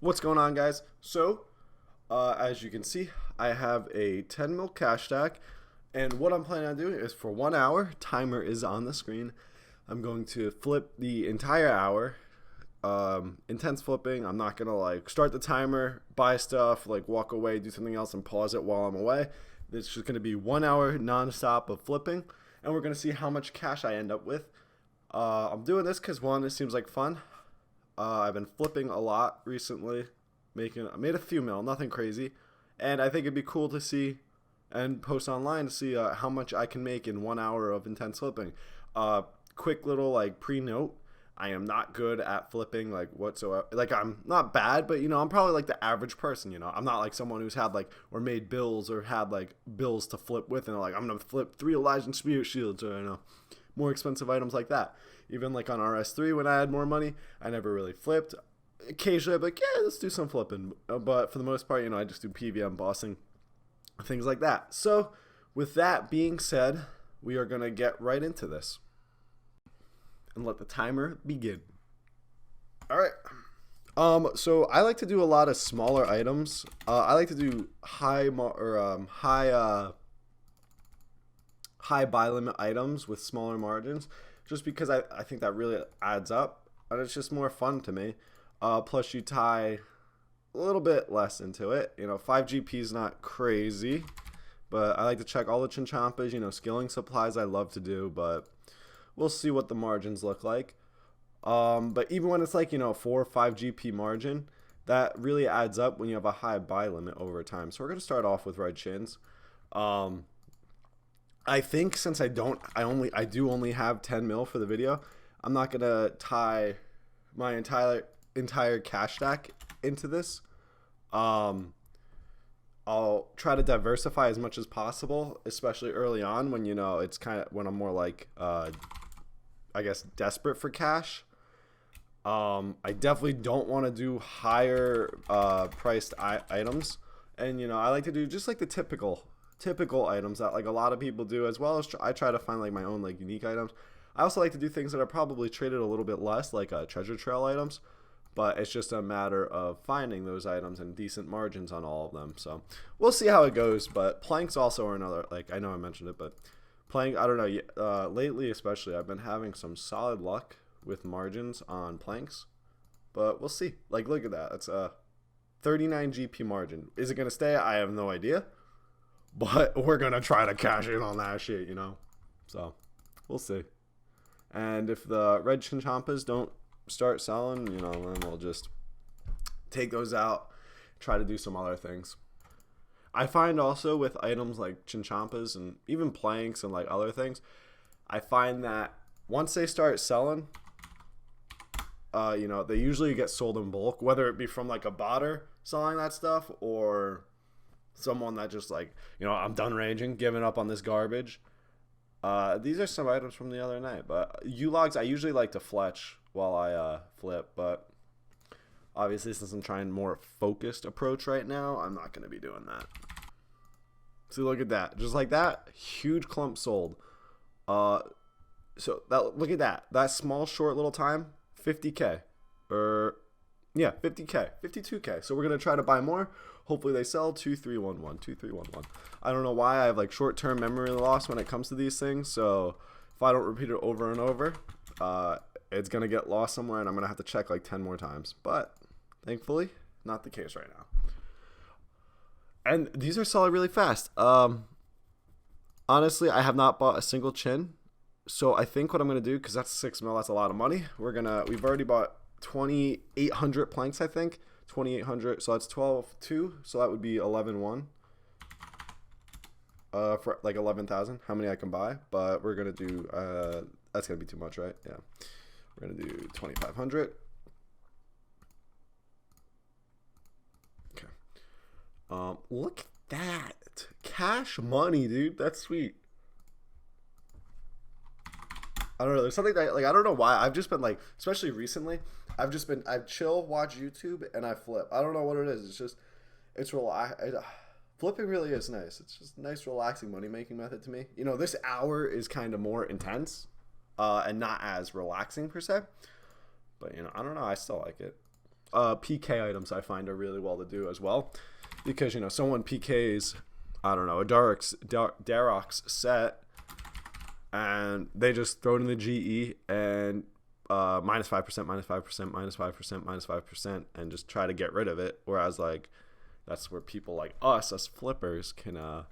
What's going on, guys? So, as you can see, I have a 10 mil cash stack, and what I'm planning on doing is for 1 hour, timer is on the screen. I'm going to flip the entire hour, intense flipping. I'm not gonna like start the timer, buy stuff, like walk away, do something else, and pause it while I'm away. It's just gonna be 1 hour non-stop of flipping, and we're gonna see how much cash I end up with. I'm doing this because one, it seems like fun. I've been flipping a lot recently, I made a few mil, nothing crazy, and I think it'd be cool to see and post online to see how much I can make in 1 hour of intense flipping. Quick little like pre-note: I am not good at flipping like whatsoever. Like I'm not bad, but I'm probably like the average person. I'm not like someone who's had like or made bills or had like bills to flip with, and like I'm gonna flip 3 Elijah Spirit shields or more expensive items like that. Even like on RS3 when I had more money, I never really flipped. Occasionally I'd be like, yeah, let's do some flipping. But for the most part, I just do PVM bossing, things like that. So with that being said, we are going to get right into this and let the timer begin. All right. So I like to do a lot of smaller items. I like to do high buy limit items with smaller margins, just because I think that really adds up, and it's just more fun to me. Plus you tie a little bit less into it. 5 GP is not crazy, but I like to check all the chinchampas. Skilling supplies I love to do, but we'll see what the margins look like. But even when it's like 4 or 5 GP margin, that really adds up when you have a high buy limit over time. So we're gonna start off with red chins. I think since I do only have 10 mil for the video, I'm not gonna tie my entire cash stack into this. I'll try to diversify as much as possible, especially early on when it's kind of when I'm more like I guess desperate for cash. I definitely don't want to do higher priced items, and I like to do just like the typical items that like a lot of people do, as well as I try to find like my own like unique items. I also like to do things that are probably traded a little bit less, like treasure trail items, but it's just a matter of finding those items and decent margins on all of them. So we'll see how it goes. But planks also are another, like, I know I mentioned it, but plank, I don't know, lately especially I've been having some solid luck with margins on planks, but we'll see. Like, look at that, it's a 39 GP margin. Is it gonna stay? I have no idea, but we're gonna try to cash in on that shit, so we'll see. And if the red chinchampas don't start selling, then we'll just take those out, try to do some other things. I find also with items like chinchampas and even planks and like other things, I find that once they start selling, they usually get sold in bulk, whether it be from like a botter selling that stuff or someone that just like, I'm done ranging, giving up on this garbage. These are some items from the other night, but U-logs I usually like to fletch while I flip, but obviously since I'm trying more focused approach right now, I'm not going to be doing that. See, look at that. Just like that, huge clump sold. So look at that small short little time, 50K. Yeah, 50K, 52K. So we're going to try to buy more. Hopefully they sell. 2311, 2311. I don't know why I have like short-term memory loss when it comes to these things. So if I don't repeat it over and over, it's going to get lost somewhere and I'm going to have to check like 10 more times. But thankfully, not the case right now. And these are selling really fast. Honestly, I have not bought a single chin. So I think what I'm going to do, because that's 6 mil, that's a lot of money. We've already bought 2,800 planks, I think. 2,800, so that's 12.2, so that would be 11.1 for like 11,000. How many I can buy? But we're gonna do that's gonna be too much, right? Yeah, we're gonna do 2,500. Okay. Look at that cash money, dude. That's sweet. I don't know. There's something that like I don't know why I've just been like, especially recently, I chill, watch YouTube, and I flip. I don't know what it is. Flipping really is nice. It's just a nice, relaxing money making method to me. This hour is kind of more intense, and not as relaxing per se. But I don't know. I still like it. PK items I find are really well to do as well, because someone PKs, I don't know, a Darox set, and they just throw it in the GE and minus 5%, minus 5%, minus 5%, minus 5%, and just try to get rid of it. Whereas like that's where people like us flippers can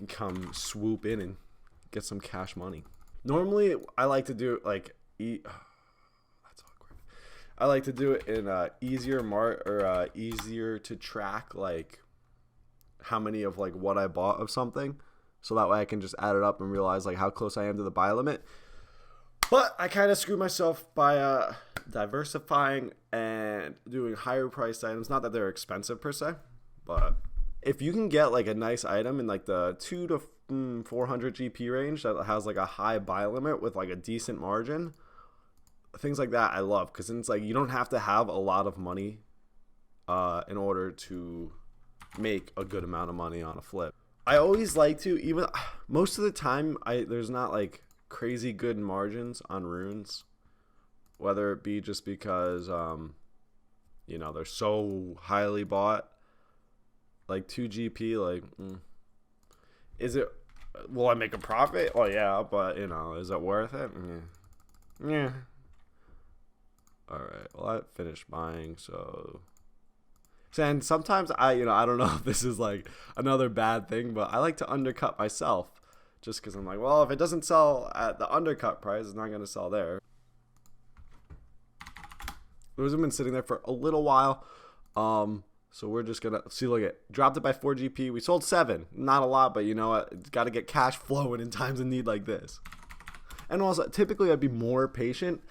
come swoop in and get some cash money. Normally I like to do it like that's awkward. I like to do it in easier to track, like how many of like what I bought of something, so that way I can just add it up and realize like how close I am to the buy limit. But I kind of screwed myself by diversifying and doing higher priced items. Not that they're expensive per se, but if you can get like a nice item in like the 2 to 400 GP range that has like a high buy limit with like a decent margin, things like that I love, because it's like you don't have to have a lot of money in order to make a good amount of money on a flip. I always like to, even most of the time, there's not like crazy good margins on runes, whether it be just because they're so highly bought, like 2 GP, like will I make a profit? Oh yeah, but is it worth it? Yeah. All right, well I finished buying, and sometimes I don't know if this is like another bad thing, but I like to undercut myself, just because I'm like, well, if it doesn't sell at the undercut price, it's not going to sell there. Those have been sitting there for a little while, so we're just gonna see. Look at, dropped it by 4 GP. We sold 7, not a lot, but you know what? Got to get cash flowing in times of need like this. And also, typically I'd be more patient,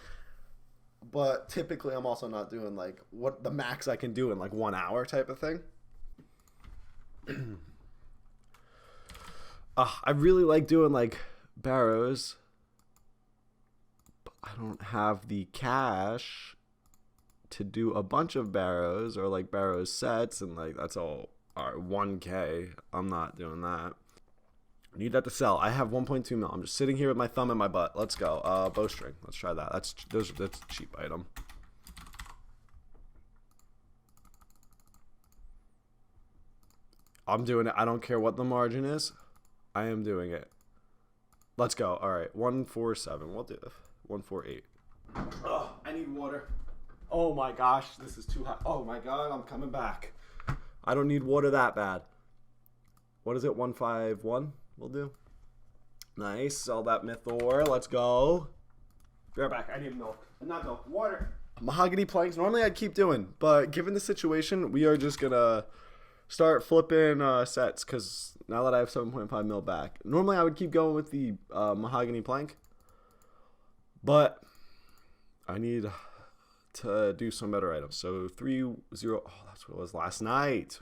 but typically I'm also not doing like what the max I can do in like 1 hour type of thing. I really like doing like barrows, but I don't have the cash to do a bunch of barrows or like barrow sets, and like that's all 1K. I'm not doing that. I need that to sell. I have 1.2 mil. I'm just sitting here with my thumb in my butt. Let's go. Bowstring. Let's try that. That's a cheap item. I'm doing it. I don't care what the margin is. I am doing it. Let's go. All right. 147. We'll do it. 148. Oh, I need water. Oh my gosh. This is too hot. Oh my God. I'm coming back. I don't need water that bad. What is it? 151. We'll do. Nice. Sell that Mythor. Let's go. Be right back. I need milk. Not milk. Water. Mahogany planks. Normally I'd keep doing, but given the situation, we are just going to start flipping sets, because now that I have 7.5 mil back. Normally I would keep going with the mahogany plank, but I need to do some better items. So 3-0. Oh, that's what it was last night.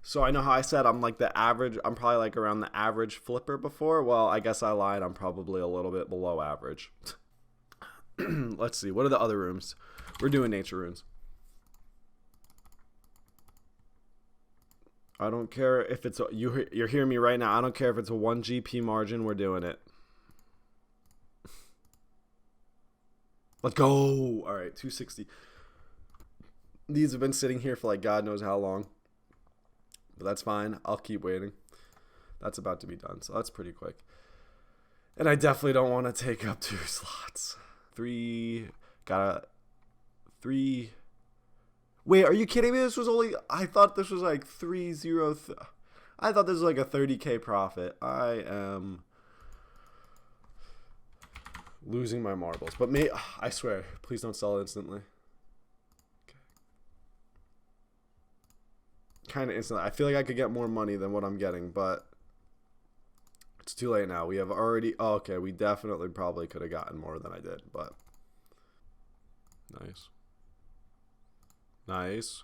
So I know how I said I'm like the average. I'm probably like around the average flipper before. Well, I guess I lied. I'm probably a little bit below average. Let's see. What are the other rooms? We're doing nature runes. I don't care if it's you're hearing me right now. I don't care if it's a 1 GP margin. We're doing it. Let's go. All right, 260. These have been sitting here for like God knows how long. But that's fine. I'll keep waiting. That's about to be done, so that's pretty quick. And I definitely don't want to take up 2 slots. 3. Got a 3. Wait, are you kidding me? This was only... I thought this was like 3-0... I thought this was like a 30K profit. I am losing my marbles. But I swear, please don't sell instantly. Kind of instantly. I feel like I could get more money than what I'm getting, but it's too late now. We have already... Oh, okay, we definitely probably could have gotten more than I did, but... Nice. Nice.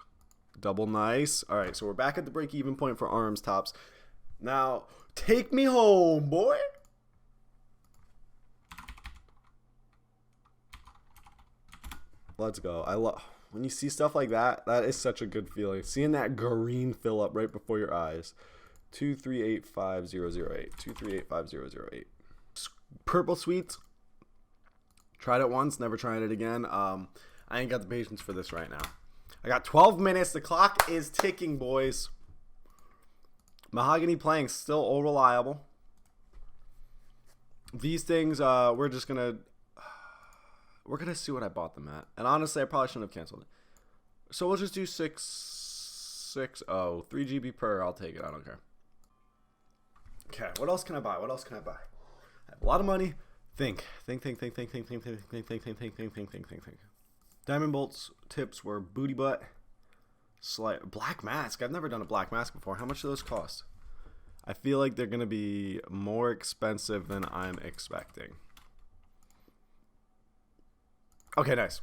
Double nice. All right, so we're back at the break-even point for arms tops. Now, take me home, boy. Let's go. I love... When you see stuff like that, that is such a good feeling. Seeing that green fill up right before your eyes. 2385008. 2385008. Purple sweets. Tried it once, never trying it again. I ain't got the patience for this right now. I got 12 minutes. The clock is ticking, boys. Mahogany playing still all reliable. These things, we're gonna see what I bought them at. And honestly, I probably shouldn't have canceled it. So we'll just do 660, 3 GB per. I'll take it. I don't care. Okay, what else can I buy? I have a lot of money. Think. Diamond bolts tips were booty butt. Black mask. I've never done a black mask before. How much do those cost? I feel like they're gonna be more expensive than I'm expecting. Okay, nice.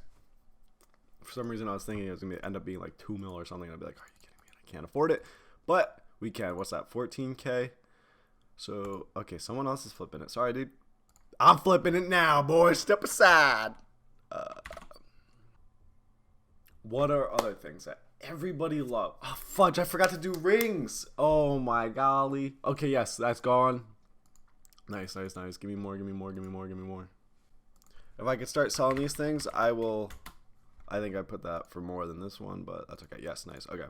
For some reason, I was thinking it was gonna end up being like 2 mil or something. I'd be like, are you kidding me? I can't afford it. But we can. What's that? 14K. So okay, someone else is flipping it. Sorry, dude. I'm flipping it now, boys. Step aside. What are other things that everybody loves? Oh, fudge. I forgot to do rings. Oh, my golly. Okay, yes. That's gone. Nice. Give me more. If I could start selling these things, I will. I think I put that for more than this one, but that's okay. Yes, nice. Okay.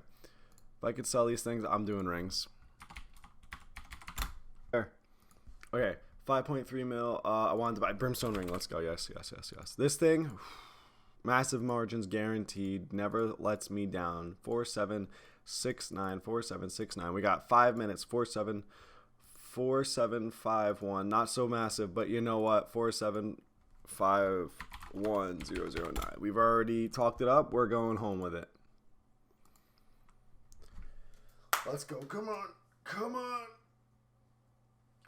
If I could sell these things, I'm doing rings. Okay. 5.3 mil. I wanted to buy brimstone ring. Let's go. Yes. This thing, massive margins guaranteed. Never lets me down. 4769. We got 5 minutes. 4751. Not so massive, but you know what? 4751009. We've already talked it up. We're going home with it. Let's go. Come on.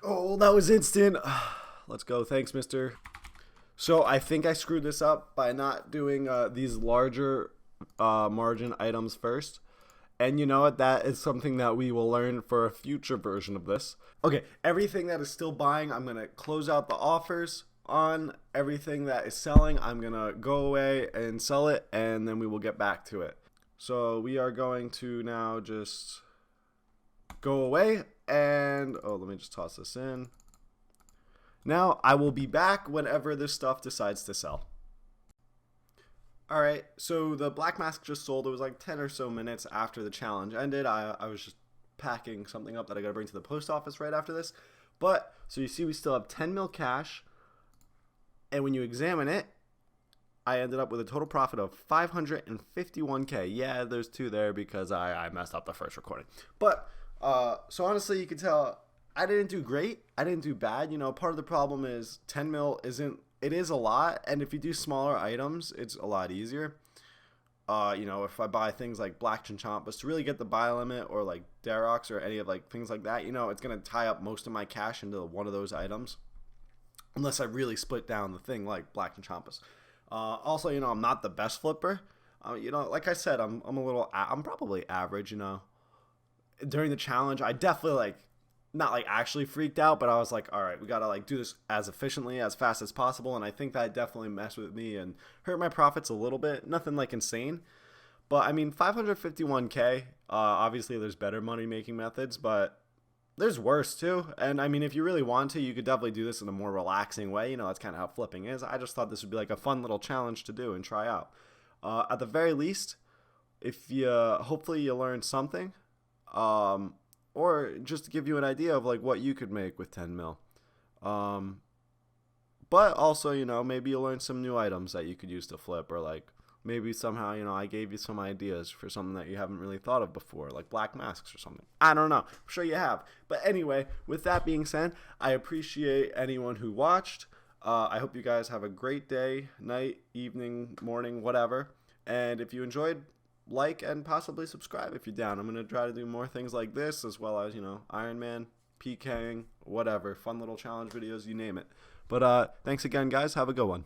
Oh, that was instant. Let's go. Thanks, mister. So I think I screwed this up by not doing these larger margin items first. And you know what? That is something that we will learn for a future version of this. Okay, everything that is still buying, I'm going to close out the offers on. Everything that is selling, I'm going to go away and sell it, and then we will get back to it. So we are going to now just go away. And, let me just toss this in. Now, I will be back whenever this stuff decides to sell. Alright, so the black mask just sold. It was like 10 or so minutes after the challenge ended. I was just packing something up that I got to bring to the post office right after this. But, so you see we still have 10 mil cash. And when you examine it, I ended up with a total profit of 551K. Yeah, there's 2 there because I messed up the first recording. But, so honestly, you can tell I didn't do great. I didn't do bad. You know, part of the problem is 10 mil it is a lot. And if you do smaller items, it's a lot easier. You know, if I buy things like Black Chinchampas to really get the buy limit, or like Darox or any of like things like that, you know, it's going to tie up most of my cash into one of those items. Unless I really split down the thing like Black Chinchampas. Also, you know, I'm not the best flipper. You know, like I said, I'm probably average, you know. During the challenge, I definitely not actually freaked out, but I was like, all right, we got to do this as efficiently, as fast as possible. And I think that definitely messed with me and hurt my profits a little bit. Nothing insane, but I mean, 551K, obviously there's better money making methods, but there's worse too. And I mean, if you really want to, you could definitely do this in a more relaxing way. You know, that's kind of how flipping is. I just thought this would be a fun little challenge to do and try out. At the very least, if you, hopefully you learned something. Or just to give you an idea of what you could make with 10 mil. But also, you know, maybe you'll learn some new items that you could use to flip, or maybe somehow, you know, I gave you some ideas for something that you haven't really thought of before, like black masks or something. I don't know. I'm sure you have. But anyway, with that being said, I appreciate anyone who watched. I hope you guys have a great day, night, evening, morning, whatever. And if you enjoyed, like and possibly subscribe if you're down. I'm going to try to do more things like this, as well as, you know, Iron Man, PKing, whatever, fun little challenge videos, you name it. But thanks again, guys. Have a good one.